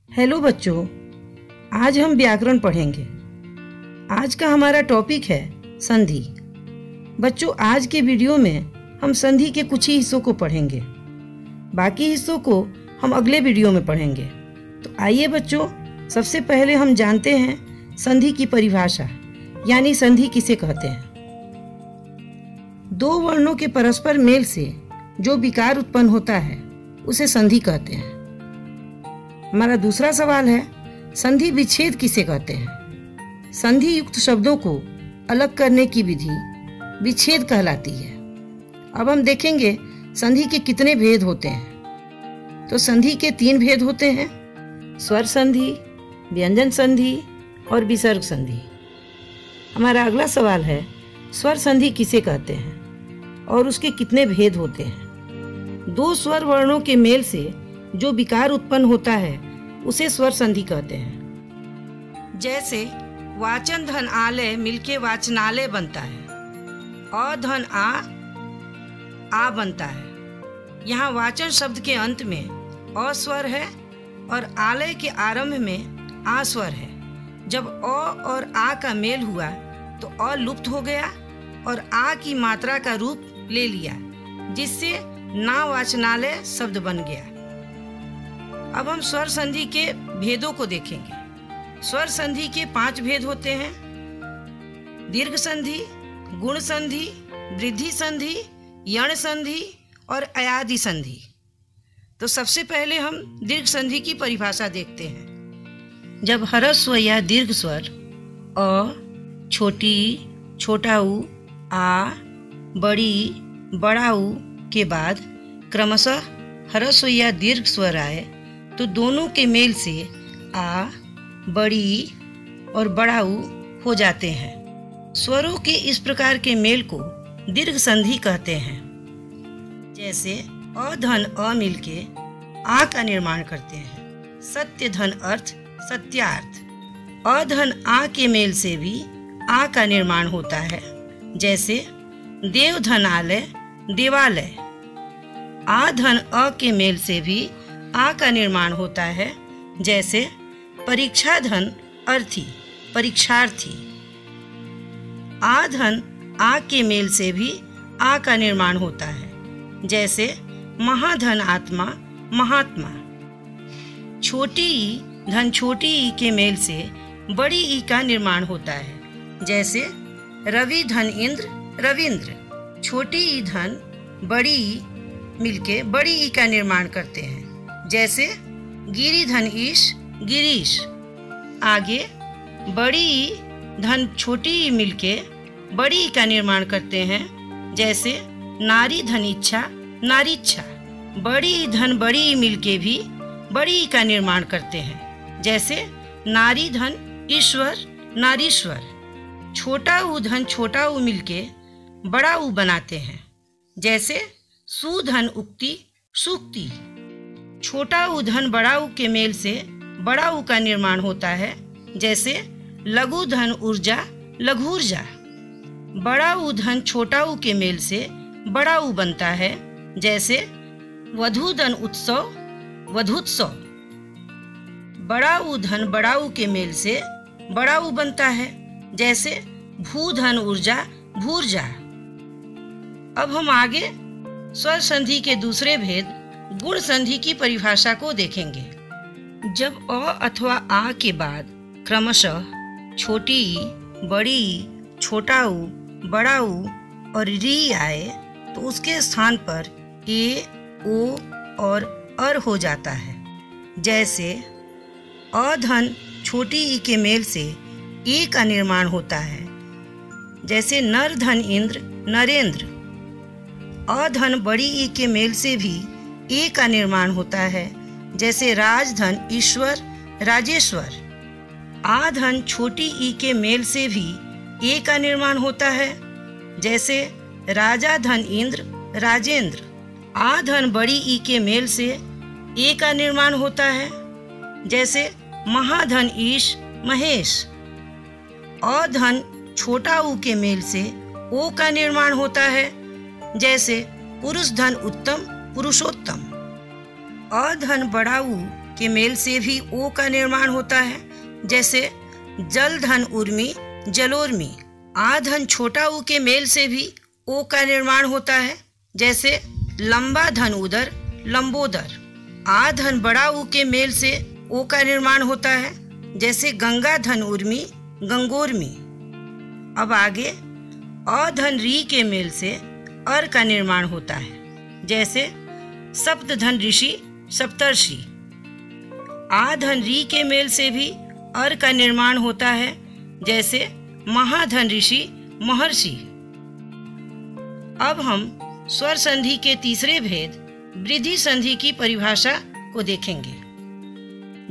Hello बच्चों, आज हम व्याकरण पढ़ेंगे। आज का हमारा टॉपिक है संधि। बच्चों, आज के वीडियो में हम संधि के कुछ ही हिस्सों को पढ़ेंगे, बाकी हिस्सों को हम अगले वीडियो में पढ़ेंगे। तो आइए बच्चों, सबसे पहले हम जानते हैं संधि की परिभाषा, यानी संधि किसे कहते हैं। दो वर्णों के परस्पर मेल से जो विकार उत्पन्न होता है उसे संधि कहते हैं। हमारा दूसरा सवाल है, संधि विच्छेद किसे कहते हैं। संधि युक्त शब्दों को अलग करने की विधि विच्छेद कहलाती है। अब हम देखेंगे संधि के कितने भेद होते हैं। तो संधि के 3 भेद होते हैं, स्वर संधि, व्यंजन संधि और विसर्ग संधि। हमारा अगला सवाल है, स्वर संधि किसे कहते हैं और उसके कितने भेद होते हैं। 2 स्वर वर्णों के मेल से जो विकार उत्पन्न होता है उसे स्वर संधि कहते हैं। जैसे वाचन धन आलय मिलके वाचनालय बनता है, अ धन आ बनता है। यहाँ वाचन शब्द के अंत में अ स्वर है और आलय के आरंभ में आ स्वर है। जब अ और आ का मेल हुआ तो अ लुप्त हो गया और आ की मात्रा का रूप ले लिया, जिससे ना वाचनालय शब्द बन गया। अब हम स्वर संधि के भेदों को देखेंगे। स्वर संधि के 5 भेद होते हैं, दीर्घ संधि, गुण संधि, वृद्धि संधि, यण संधि और अयादि संधि। तो सबसे पहले हम दीर्घ संधि की परिभाषा देखते हैं। जब ह्रस्व या दीर्घ स्वर अ, छोटी, छोटा ऊ, आ, बड़ी, बड़ा ऊ के बाद क्रमशः ह्रस्व या दीर्घ स्वर आए तो दोनों के मेल से आ, बड़ी और बड़ा ऊ हो जाते हैं। स्वरों के इस प्रकार के मेल को दीर्घ संधि कहते हैं। जैसे अ धन अ मिलके आ का निर्माण करते हैं। सत्य धन अर्थ, सत्यार्थ। अ धन आ के मेल से भी आ का निर्माण होता है। जैसे देव धनालय, देवालय। आ धन अ के मेल से भी आ का निर्माण होता है। जैसे परीक्षा धन अर्थी, परीक्षार्थी। आ धन आ के मेल से भी आ का निर्माण होता है। जैसे महाधन आत्मा, महात्मा। छोटी ई धन छोटी ई के मेल से बड़ी ई का निर्माण होता है। जैसे रवि धन इंद्र, रविंद्र। छोटी ई धन बड़ी ई मिलके बड़ी ई का निर्माण करते हैं। जैसे गिरी धन ईश, गिरीश। आगे बड़ी ई धन छोटी ई मिलके बड़ी ई का निर्माण करते हैं। जैसे नारी धन इच्छा, नारीच्छा। बड़ी ई धन बड़ी ई मिलके भी बड़ी ई का निर्माण करते हैं। जैसे नारी धन ईश्वर, नारीश्वर। छोटा ऊ धन छोटा ऊ मिलके बड़ा ऊ बनाते हैं। जैसे सुधन उक्ति, सूक्ति। छोटा ऊ धन बड़ा ऊ के मेल से बड़ा ऊ का निर्माण होता है। जैसे लघु धन ऊर्जा, लघुर्जा। बड़ा ऊ धन छोटा ऊ के मेल से बड़ा ऊ बनता है। जैसे वधु धन उत्सव, वधुत्सव। बड़ा ऊ धन बड़ा ऊ के मेल से बड़ा ऊ बनता है। जैसे भू धन ऊर्जा, भूर्जा। अब हम आगे स्वर संधि के दूसरे भेद गुण संधि की परिभाषा को देखेंगे। जब अ अथवा आ के बाद क्रमशः छोटी ई, बड़ी ई, छोटा ऊ, बड़ा ऊ और री आए तो उसके स्थान पर ए, ओ और अर हो जाता है। जैसे अ धन छोटी ई के मेल से ए का निर्माण होता है। जैसे नर धन इंद्र, नरेंद्र। अ धन बड़ी ई के मेल से भी ए का निर्माण होता है। जैसे राजधन ईश्वर, राजेश्वर। आ धन छोटी ई के मेल से भी ए का निर्माण होता है। जैसे राजा धन इंद्र, राजेंद्र। आ धन बड़ी ई के मेल से ए का निर्माण होता है। जैसे महाधन ईश, महेश। अ धन छोटा ऊ के मेल से ओ का निर्माण होता है। जैसे पुरुष धन उत्तम, पुरुषोत्तम। अ धन बड़ा ऊ के मेल से भी ओ का निर्माण होता है, जैसे जल धन उर्मी जलोर्मी। आ धन छोटा ऊ के मेल से भी ओ का निर्माण होता है, जैसे लंबा धन उदर लंबोदर। आ धन बड़ा ऊ के मेल से ओ का निर्माण होता है, जैसे गंगा धन उर्मी गंगोर्मी। अब आगे अ धन री के मेल से अर का निर्माण होता है, जैसे सप्त धन ऋषि सप्तर्षि। आ धन री के मेल से भी अर का निर्माण होता है, जैसे महाधन ऋषि महर्षि। अब हम स्वर संधि के तीसरे भेद वृद्धि संधि की परिभाषा को देखेंगे।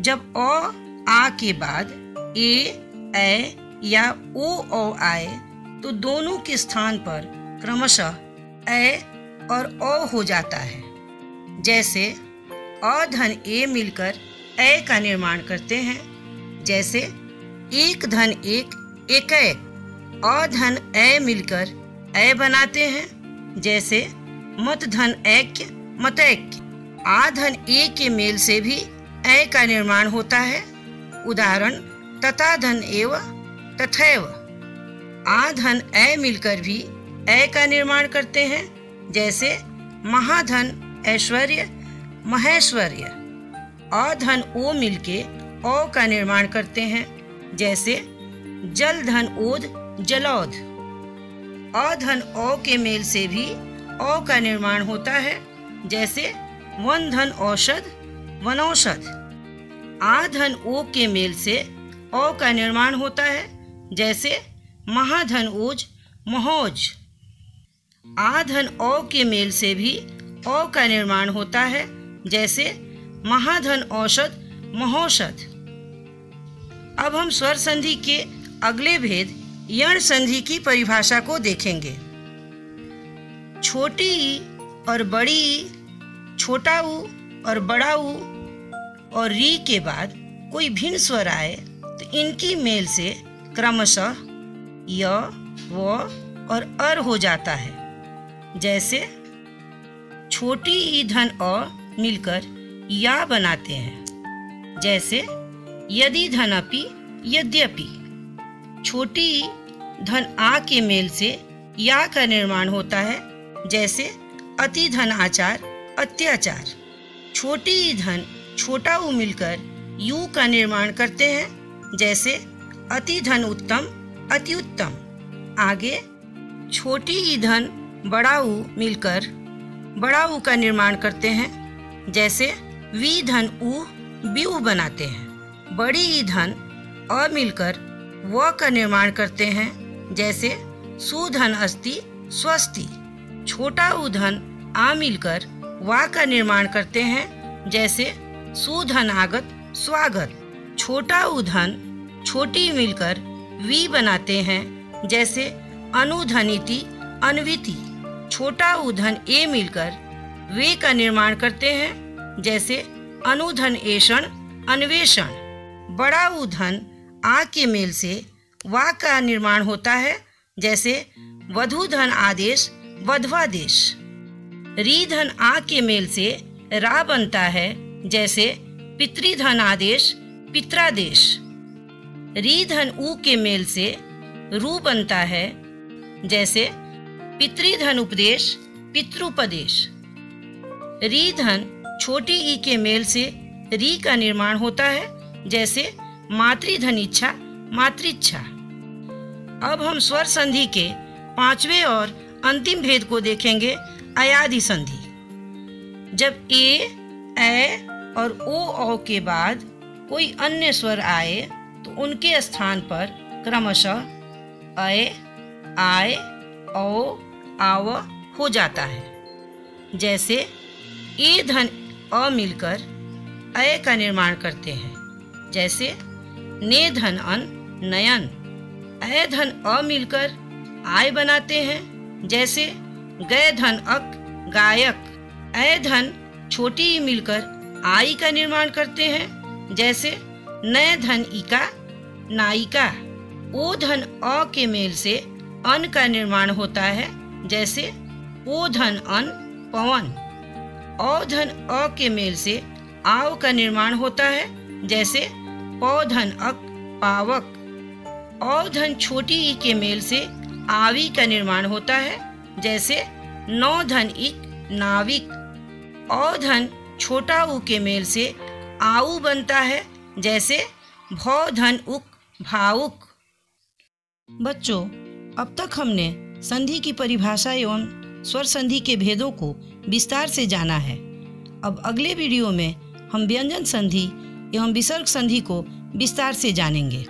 जब अ आ के बाद ए या ओ आए तो दोनों के स्थान पर क्रमशः ए और ओ हो जाता है, जैसे अ धन ए मिलकर ए का निर्माण करते हैं, जैसे एक धन एक एकैक। अ धन ए मिलकर ए बनाते हैं, जैसे मत धन ऐक्य मतैक्य। आ धन ए के मेल से भी ए का निर्माण होता है, उदाहरण तथा धन एव तथैव। आ धन ए मिलकर भी ए का निर्माण करते हैं, जैसे महाधन ऐश्वर्य महेश्वर्य। अ धन ओ मिलके ओ का निर्माण करते हैं, जैसे जल धन ओद जलौध। अ धन ओ के मेल से भी ओ का निर्माण होता है, जैसे वन धन औषध वनौषध। आ धन ओ के मेल से ओ का निर्माण होता है, जैसे महाधन ओज महोज। आ धन ओ के मेल से भी ओ का निर्माण होता है, जैसे महाधन औषध महोषध। अब हम स्वर संधि के अगले भेद यण संधि की परिभाषा को देखेंगे। छोटी ई और बड़ी ई, छोटा ऊ और बड़ा ऊ और री के बाद कोई भिन्न स्वर आए तो इनकी मेल से क्रमशः य व और अर हो जाता है, जैसे छोटी ई धन अ मिलकर या बनाते हैं, जैसे यदि धनपि यद्यपि। छोटी ई धन आ के मेल से या का निर्माण होता है, जैसे अति धन आचार अत्याचार। छोटी ई धन छोटा ऊ मिलकर यू का निर्माण करते हैं, जैसे अति धन उत्तम अति उत्तम। आगे छोटी ई धन बड़ा ऊ मिलकर बड़ा ऊ का निर्माण करते हैं, जैसे वी धन ऊ व्यू बनाते हैं। बड़ी ई धन अ मिलकर व का निर्माण करते हैं, जैसे सुधन अस्ति स्वस्ति। छोटा ऊ धन आ मिलकर वा का निर्माण करते हैं, जैसे सुधन आगत स्वागत। छोटा ऊ धन छोटी मिलकर वी बनाते हैं, जैसे अनुधनिति अन्विति। छोटा ऊ धन ए मिलकर वे का निर्माण करते हैं, जैसे अनुधन एषण अन्वेषण। बड़ा ऊ धन आ के मेल से वा का निर्माण होता है, जैसे वधू धन आदेश वधवादेश। री धन आ के मेल से रा बनता है, जैसे पितृधन आदेश पित्रादेश। री धन ऊ के मेल से रू बनता है, जैसे पितृधन उपदेश पितृपदेश। री धन छोटी ई के मेल से री का निर्माण होता है, जैसे मातृधन इच्छा मातृच्छा। अब हम स्वर संधि के पांचवें और अंतिम भेद को देखेंगे, अयादि संधि। जब ए और ओ के बाद कोई अन्य स्वर आए तो उनके स्थान पर क्रमशः अय आय औ आव हो जाता है, जैसे ए धन अ मिलकर अय का निर्माण करते हैं, जैसे ने धन अन नयन। अय धन अ मिलकर आय बनाते हैं, जैसे गय धन अक गायक। अय धन छोटी मिलकर आई का निर्माण करते हैं, जैसे नय धन इका नायिका। ओ धन अ के मेल से अन का निर्माण होता है, जैसे ओ धन अन पवन। औ धन अ के मेल से आव का निर्माण होता है, जैसे पौधन अक पावक। औधन छोटी ई के मेल से आवी का निर्माण होता है, जैसे नौधन इक नाविक। औधन छोटा ऊ के मेल से आऊ बनता है, जैसे भौधन उक भावुक। बच्चों, अब तक हमने संधि की परिभाषा एवं स्वर संधि के भेदों को विस्तार से जाना है। अब अगले वीडियो में हम व्यंजन संधि एवं विसर्ग संधि को विस्तार से जानेंगे।